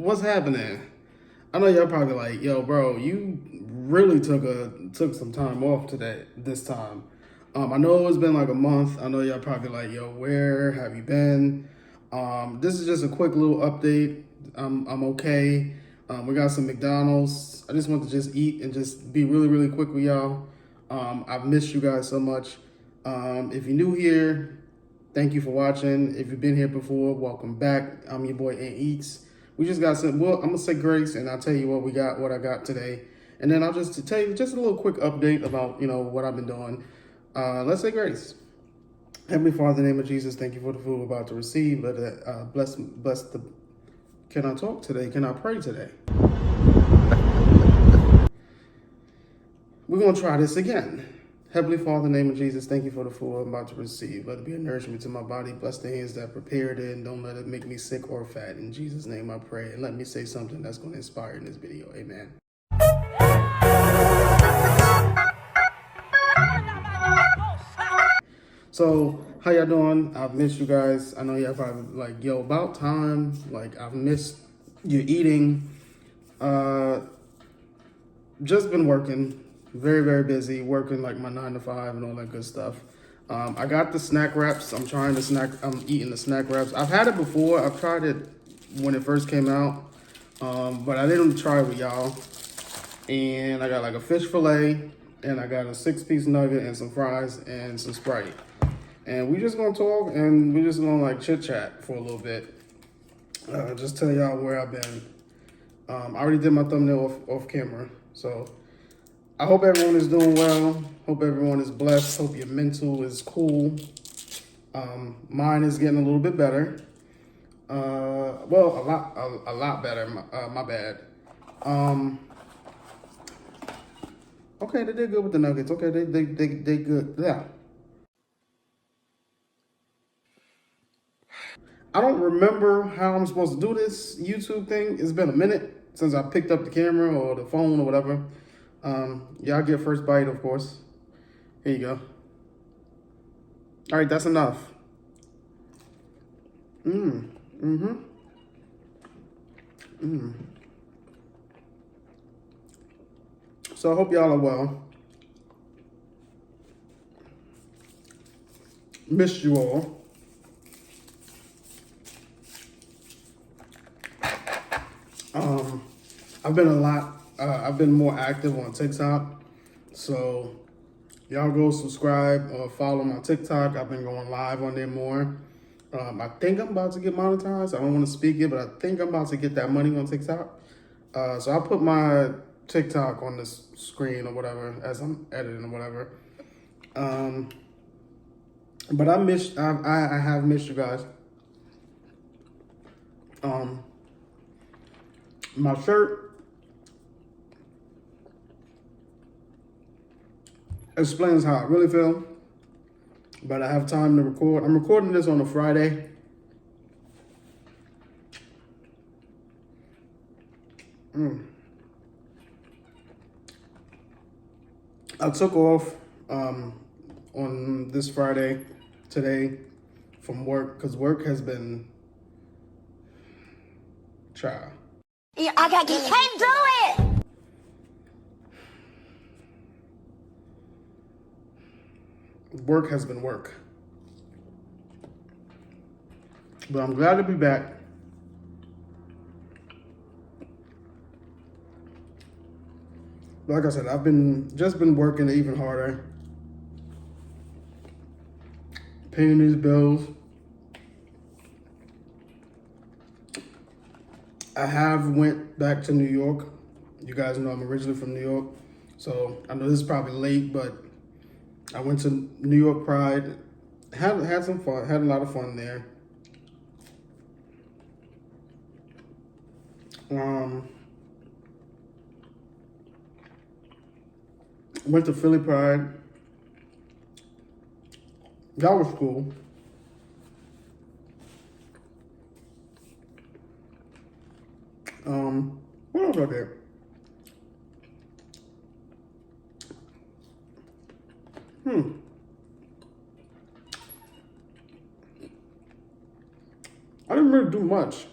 What's happening? I know y'all probably like, yo, bro, you really took some time off this time. I know it's been like a month. I know y'all probably like, yo, where have you been? This is just a quick little update. I'm okay. We got some McDonald's. I just want to just eat and just be really quick with y'all. I've missed you guys so much. If you're new here, thank you for watching. If you've been here before, welcome back. I'm your boy Ant Eats. We just got some, well, I'm gonna say grace and I'll tell you what I got today. And then I'll just tell you just a little quick update about, what I've been doing. Let's say grace. Heavenly Father, in the name of Jesus, thank you for the food we're about to receive. Let it bless the, can I talk today? Can I pray today? We're gonna try this again. Heavenly Father, in the name of Jesus, thank you for the food I'm about to receive. Let it be a nourishment to my body. Bless the hands that prepared it, and don't let it make me sick or fat. In Jesus' name I pray. And let me say something that's going to inspire in this video. Amen. So, how y'all doing? I've missed you guys. I know y'all probably like, yo, about time. Like, I've missed your eating. Just been working. Very busy, working like my 9 to 5 and all that good stuff. I got the snack wraps. I'm eating the snack wraps. I've had it before. I've tried it when it first came out, but I didn't try it with y'all. And I got like a fish fillet, and I got a 6-piece nugget and some fries and some Sprite. And we just gonna talk, and we just gonna like chit chat for a little bit. Just tell y'all where I've been. I already did my thumbnail off camera, so I hope everyone is doing well. Hope everyone is blessed. Hope your mental is cool. Mine is getting a little bit better. Well, a lot better. My bad. Okay, they did good with the Nuggets. Okay, they good. Yeah. I don't remember how I'm supposed to do this YouTube thing. It's been a minute since I picked up the camera or the phone or whatever. Y'all get first bite, of course. Here you go. All right, that's enough. So I hope y'all are well. Missed you all. I've been more active on TikTok. So y'all go subscribe or follow my TikTok. I've been going live on there more. I think I'm about to get monetized. I don't want to speak it, but I think I'm about to get that money on TikTok. So I'll put my TikTok on this screen or whatever as I'm editing or whatever. But I have missed you guys. My shirt explains how I really feel, but I have time to record. I'm recording this on a Friday. I took off on this Friday today from work because work has been trial. You can't do it! Work has been work. But I'm glad to be back. Like I said, I've just been working even harder. Paying these bills. I have went back to New York. You guys know I'm originally from New York. So I know this is probably late, but I went to New York Pride. Had some fun, had a lot of fun there. Went to Philly Pride. That was cool. What else I did? I didn't really do much.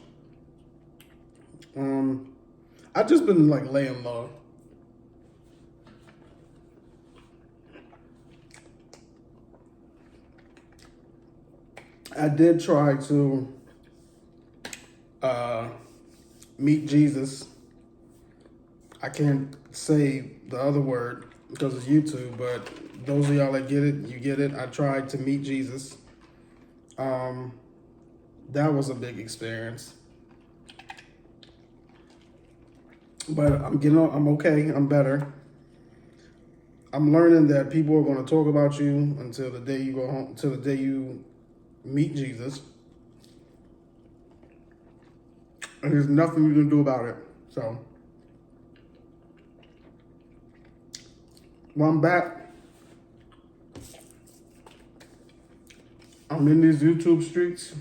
I've just been like laying low. I did try to meet Jesus. I can't say the other word because it's YouTube, but those of y'all that get it, you get it. I tried to meet Jesus. That was a big experience. But I'm okay. I'm better. I'm learning that people are going to talk about you until the day you go home, until the day you meet Jesus. And there's nothing you can do about it. So, when I'm back, I'm in these YouTube streets.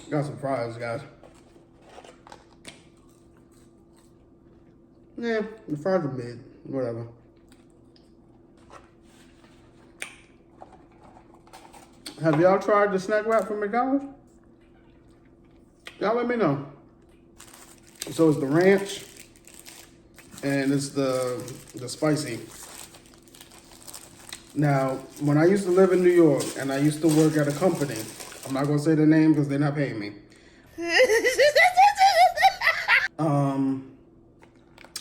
Got some fries, guys. Yeah, the fries are mid, whatever. Have y'all tried the snack wrap from McDonald's? Y'all let me know. So it's the ranch and it's the spicy. Now, when I used to live in New York and I used to work at a company, I'm not gonna say the name because they're not paying me.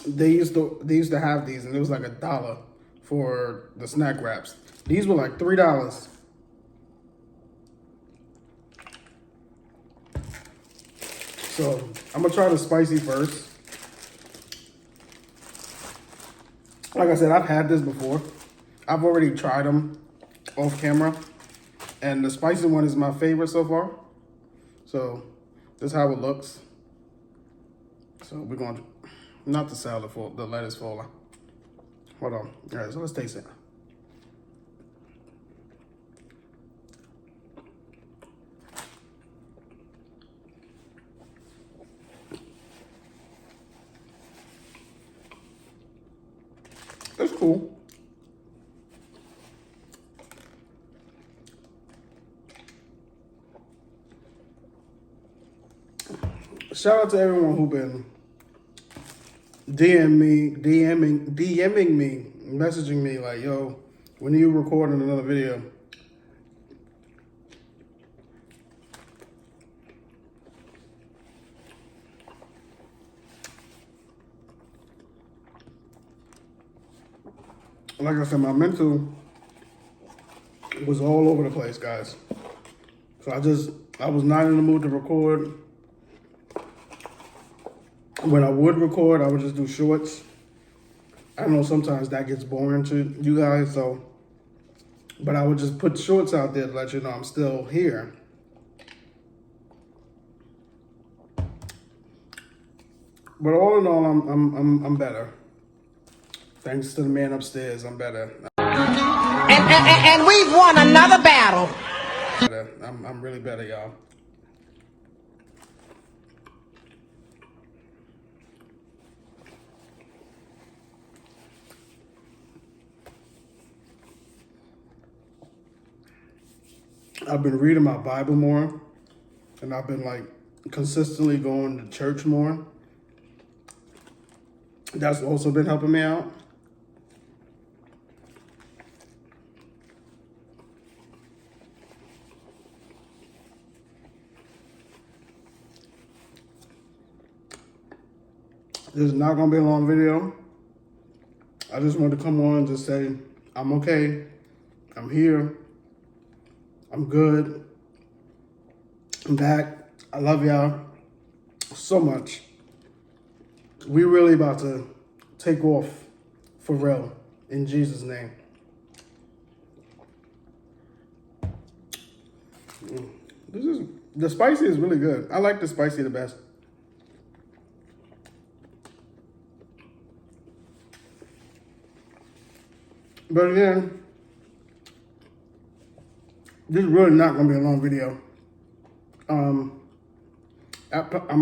They used to have these, and it was like $1 for the snack wraps. These were like $3. So I'm gonna try the spicy first. Like I said, I've had this before. I've already tried them off camera, and the spicy one is my favorite so far. So this is how it looks. So we're going to, not the salad for the lettuce falling. Hold on. All right, so let's taste it. It's cool. Shout out to everyone who been DMing me, messaging me like, yo, when are you recording another video? Like I said, my mental was all over the place, guys. So I was not in the mood to record. When I would record, I would just do shorts. I know sometimes that gets boring to you guys, so, but I would just put shorts out there to let you know I'm still here. But all in all, I'm better. Thanks to the man upstairs, I'm better. And we've won another battle. I'm really better, y'all. I've been reading my Bible more, and I've been like consistently going to church more. That's also been helping me out. This is not gonna be a long video. I just wanted to come on and just say, I'm okay, I'm here, I'm good, I'm back. I love y'all so much. We really about to take off for real, in Jesus' name. The spicy is really good. I like the spicy the best. But again, this is really not going to be a long video. I'm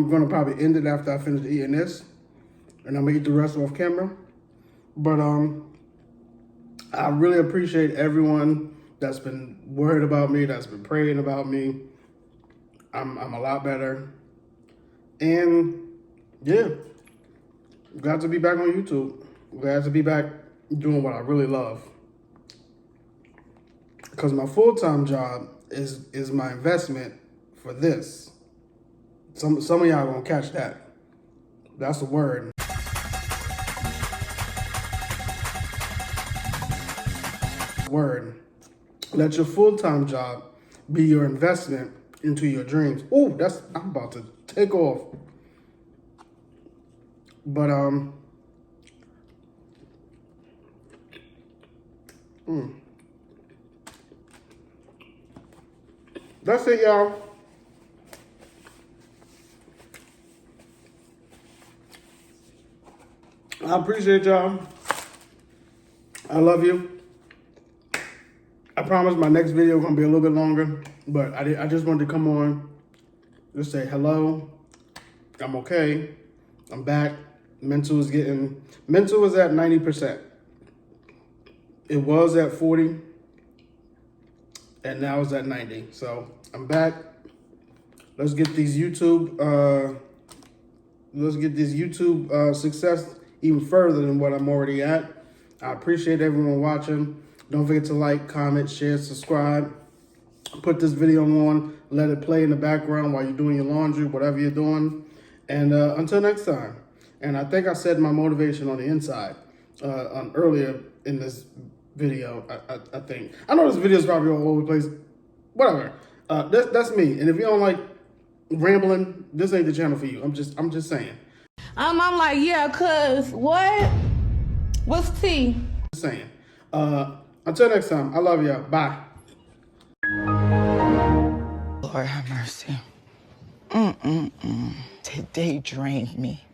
going to probably end it after I finish eating this. And I'm going to eat the rest off camera. But I really appreciate everyone that's been worried about me, that's been praying about me. I'm a lot better. And yeah, glad to be back on YouTube. Glad to be back doing what I really love. Because my full-time job is my investment for this. Some of y'all gonna catch that. That's the word. Word. Let your full-time job be your investment into your dreams. Oh, I'm about to take off. But that's it, y'all. I appreciate y'all. I love you. I promise my next video is gonna be a little bit longer, but I just wanted to come on, just say hello. I'm okay. I'm back. Mental is at 90%. It was at 40, and now it's at 90. So I'm back. Let's get these YouTube success even further than what I'm already at. I appreciate everyone watching. Don't forget to like, comment, share, subscribe. Put this video on. Let it play in the background while you're doing your laundry, whatever you're doing. And until next time. And I think I said my motivation on the inside earlier in this video, I think. I know this video is probably all over the place. Whatever. That's me. And if you don't like rambling, this ain't the channel for you. I'm just saying. I'm like, yeah, cuz what? What's T? Just saying. Until next time, I love y'all. Bye. Lord have mercy. Today drained me.